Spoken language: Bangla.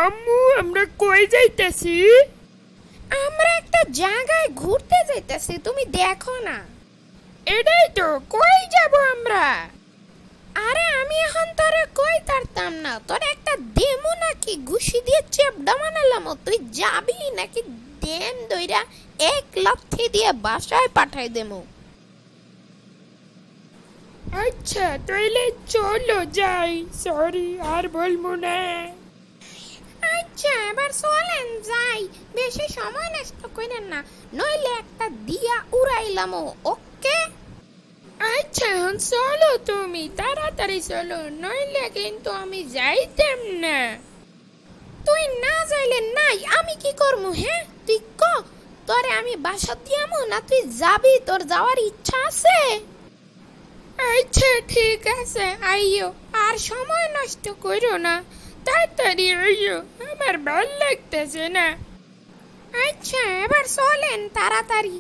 আম্মু আমরা কই যাইতেছি? আমরা একটা জায়গায় ঘুরতে যাইতেছি, তুমি দেখো না। এটাই তো, কই যাব আমরা? আরে আমি এখন তোরে কই তারতাম না, তোরে একটা দেমু নাকি ঘুষি দিয়ে চেপডা বানালাম, তুই যাবি নাকি দেম দইরা এক লাথি দিয়ে বাসায় পাঠাই দেমু। আচ্ছা তাইলে চলো যাই, সরি আর বলবো না। আচ্ছা এবার চলেন যাই, বেশি সময় নষ্ট করেন না, নইলে একটা দিয়া উড়াইলাম। ওকে আচ্ছা এখন চলো, তুমি তাড়াতাড়ি চলো, নইলে কিন্তু আমি যাইতাম না। তুই না যাইলে নাই, আমি কি করবো? হ্যাঁ তুই ক, তোরে আমি বাসা দিয়ামু না তুই যাবি? তোর যাওয়ার ইচ্ছা আছে? আচ্ছা ঠিক আছে, আইও, আর সময় নষ্ট করো না, তাড়াতাড়ি আইও, আমার ভাল লাগতেছে না। আচ্ছা এবার চলেন তাড়াতাড়ি।